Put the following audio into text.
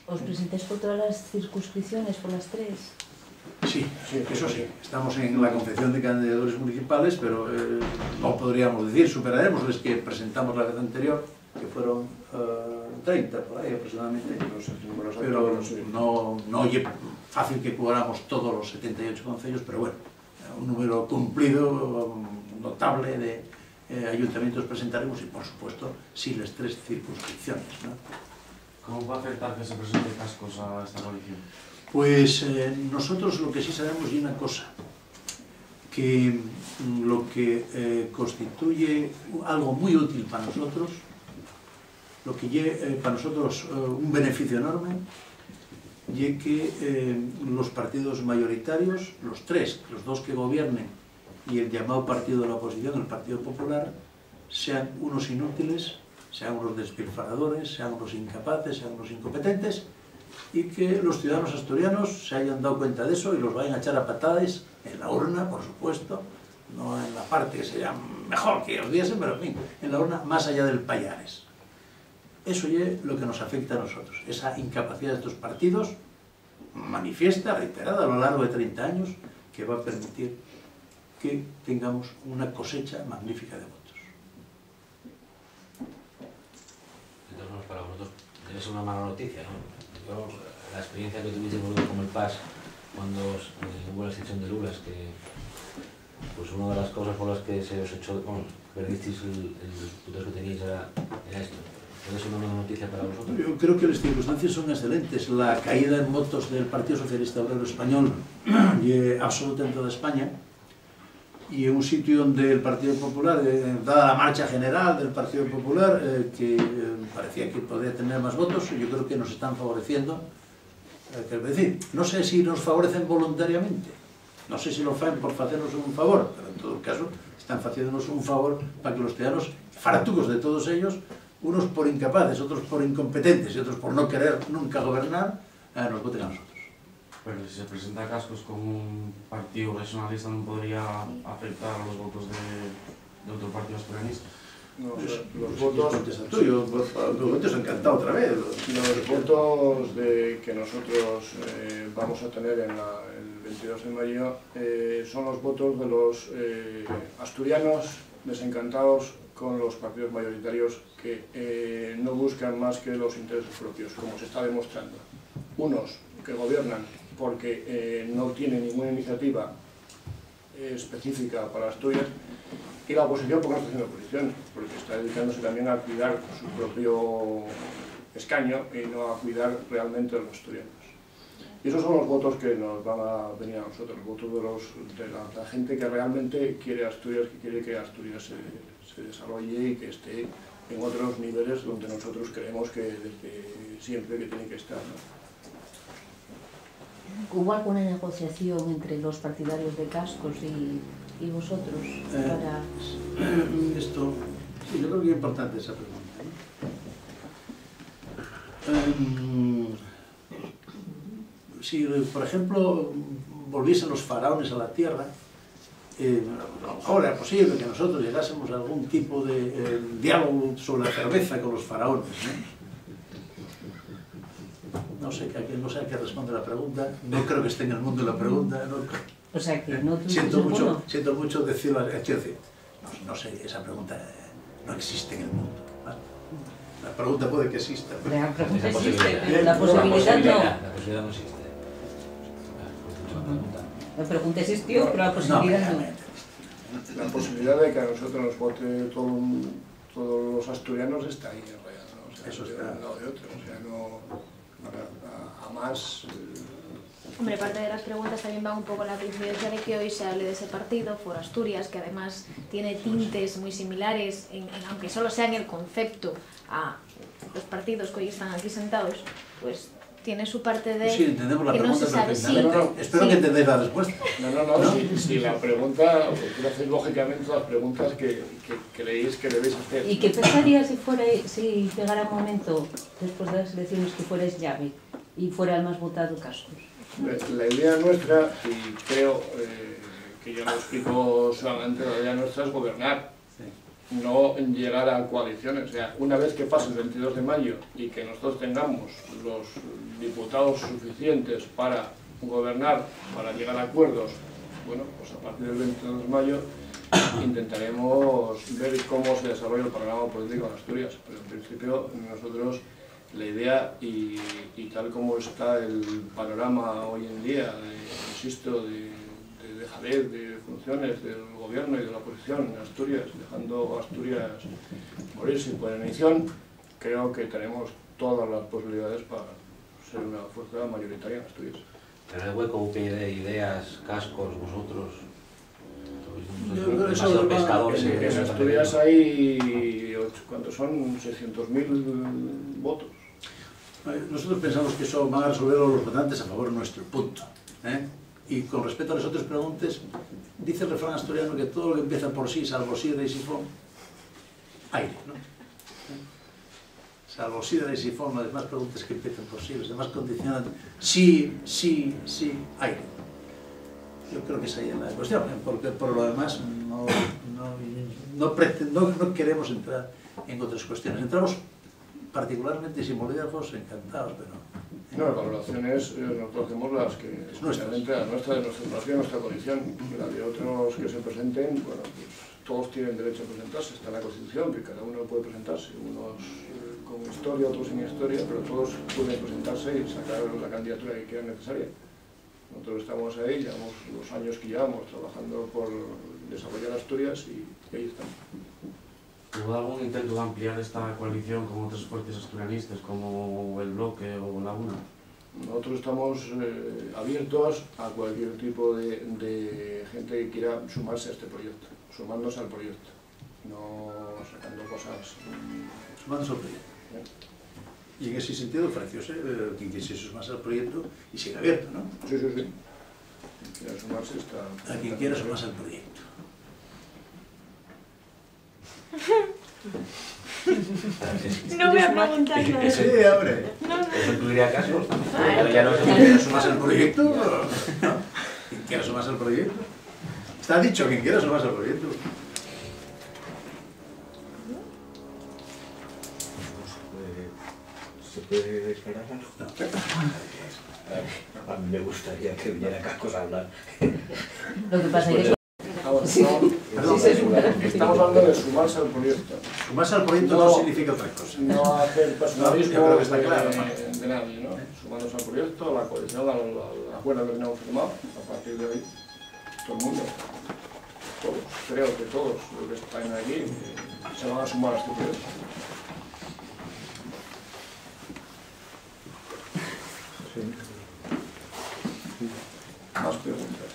¿Os presentáis por todas las circunscripciones, por las tres? Sí, eso sí. Estamos en la confección de candidatos municipales, pero no podríamos decir, superaremos los que presentamos la vez anterior, que fueron 30 por ahí aproximadamente, pero no es fácil que cubramos todos los 78 concellos, pero bueno, un número cumplido, notable de ayuntamientos presentaremos y, por supuesto, sí las tres circunscripciones, ¿no? ¿Cómo va a afectar que se presente Cascos a esta coalición? Pues nosotros lo que sí sabemos es una cosa, que lo que constituye algo muy útil para nosotros, lo que lleva para nosotros un beneficio enorme, y que los partidos mayoritarios, los tres, los dos que gobiernen y el llamado partido de la oposición, el Partido Popular, sean unos inútiles, sean unos despilfarradores, sean unos incapaces, sean unos incompetentes, y que los ciudadanos asturianos se hayan dado cuenta de eso y los vayan a echar a patadas en la urna, por supuesto, no en la parte que sería mejor que os diesen, pero en fin, en la urna más allá del payares. Eso es lo que nos afecta a nosotros, esa incapacidad de estos partidos, manifiesta, reiterada a lo largo de 30 años, que va a permitir que tengamos una cosecha magnífica de votos. Entonces, para vosotros debe ser una mala noticia, ¿no? Yo, la experiencia que tuviste con el PAS cuando hubo la extinción de Lula es que pues una de las cosas por las que se os echó, bueno, perdisteis los diputados que teníais era esto. ¿Puede ser una mala noticia para vosotros? Yo creo que las circunstancias son excelentes. La caída en votos del Partido Socialista Obrero Español y absoluta en toda España, y en un sitio donde el Partido Popular, dada la marcha general del Partido Popular, que parecía que podría tener más votos, yo creo que nos están favoreciendo. Es decir, no sé si nos favorecen voluntariamente, no sé si lo hacen por hacernos un favor, pero en todo caso están haciéndonos un favor para que los ciudadanos, faratucos de todos ellos, unos por incapaces, otros por incompetentes y otros por no querer nunca gobernar, nos voten a nosotros. Pero si se presenta Cascos como un partido regionalista, ¿no podría afectar a los votos de otro partido asturianista? No, Pues, los votos... Contesta tú, yo los votos encantado otra vez. Los votos que nosotros vamos a tener el 22 de mayo son los votos de los asturianos desencantados con los partidos mayoritarios que no buscan más que los intereses propios, como se está demostrando. Unos que gobiernan porque no tienen ninguna iniciativa específica para Asturias, y la oposición porque no está haciendo oposición, porque está dedicándose también a cuidar su propio escaño y no a cuidar realmente a los asturianos. Y esos son los votos que nos van a venir a nosotros, los votos de la gente que realmente quiere Asturias, que quiere que Asturias se desarrolle y que esté en otros niveles donde nosotros creemos que desde siempre que tiene que estar, ¿no? ¿Hubo alguna negociación entre los partidarios de Cascos y vosotros para...? Esto, sí, yo creo que es importante esa pregunta, ¿no? Si, por ejemplo, volviesen los faraones a la tierra, a lo mejor era posible que nosotros llegásemos a algún tipo de diálogo sobre la cerveza con los faraones, ¿no? No sé a qué responde la pregunta, no creo que esté en el mundo la pregunta, no, O sea que no siento mucho decirlo, no sé, esa pregunta no existe en el mundo, ¿vale? La pregunta puede que exista. La pregunta existe, pero la posibilidad no. La posibilidad no existe. La pregunta existió, pero la posibilidad no. La posibilidad de que a nosotros nos vote todos los asturianos está ahí en realidad, ¿no? O sea, eso está. de un lado de otro, o sea, no... A más... Hombre, parte de las preguntas también van un poco en la coincidencia de que hoy se hable de ese partido, por Asturias, que además tiene tintes muy similares, aunque solo sea en el concepto, a los partidos que hoy están aquí sentados, pues tiene su parte de... Sí, entendemos la que pregunta no se sabe perfectamente. Espero que entendáis la respuesta. No, si la pregunta, quiero hacer lógicamente las preguntas que creéis que debéis hacer. ¿Y qué pensaría si llegara un momento, después de las elecciones, que fuerais llave y fuera el más votado Cascos? La idea nuestra, y creo que yo lo explico solamente, la idea nuestra es gobernar. no llegar a coaliciones. O sea, una vez que pase el 22 de mayo y que nosotros tengamos los diputados suficientes para gobernar, para llegar a acuerdos, bueno, pues a partir del 22 de mayo intentaremos ver cómo se desarrolla el panorama político en Asturias. Pero en principio nosotros la idea y tal como está el panorama hoy en día, insisto, de dejadez de funciones del gobierno y de la oposición en Asturias, dejando a Asturias morir sin plenificación, creo que tenemos todas las posibilidades para ser una fuerza mayoritaria en Asturias. Pero el hueco UPyD, ideas, cascos, vosotros... Eso pescadores. En Asturias hay, ¿cuántos son? 600.000 votos. Nosotros pensamos que eso van a resolverlo los votantes a favor nuestro, punto. Y con respecto a las otras preguntas, dice el refrán asturiano que todo lo que empieza por sí, salvo sidra y sifón, aire, ¿no? Salvo sidra y sifón, las demás preguntas que empiezan por sí, las demás condicionan sí, sí, sí, aire. Yo creo que esa es la cuestión, porque por lo demás no queremos entrar en otras cuestiones. Entramos particularmente sin bolígrafos, encantados, pero... No, las valoraciones nosotros hacemos las que especialmente a nuestra evaluación, nuestra condición, la de otros que se presenten, bueno, pues todos tienen derecho a presentarse, está en la Constitución, que cada uno puede presentarse, unos con historia, otros sin historia, pero todos pueden presentarse y sacar la candidatura que crean necesaria. Nosotros estamos ahí, llevamos los años que llevamos trabajando por desarrollar Asturias y ahí estamos. ¿Hubo algún intento de ampliar esta coalición con otras fuerzas asturianistas como el Bloque o la UNA? Nosotros estamos abiertos a cualquier tipo de gente que quiera sumarse a este proyecto, sumándose al proyecto, no sacando cosas... Sumándose al proyecto. Y en ese sentido ofrecióse quien quisiese sumarse al proyecto y sigue abierto, ¿no? Sí, sí, sí. Quien quiera sumarse está... A quien quiera sumarse al proyecto. No voy a preguntar nada. Sí, hombre. ¿Eso incluiría casos? Pero ya no ¿Quien quiera sumarse al proyecto? ¿No? ¿Quien quiera sumarse al proyecto? Está dicho, quien quiera sumarse al proyecto. ¿Se puede declarar algo? No. A mí me gustaría que viniera Cascos a hablar. Lo que pasa es que... Perdón, Estamos hablando de sumarse al proyecto. sumarse al proyecto no significa otra cosa. No hacer personalismo No, yo creo que está claro, de nadie, ¿no? Sumándose al proyecto, a la coalición, al acuerdo que tenemos firmado, a partir de ahí, todo el mundo, todos, creo que todos los que están aquí se van a sumar a este proyecto. Más preguntas.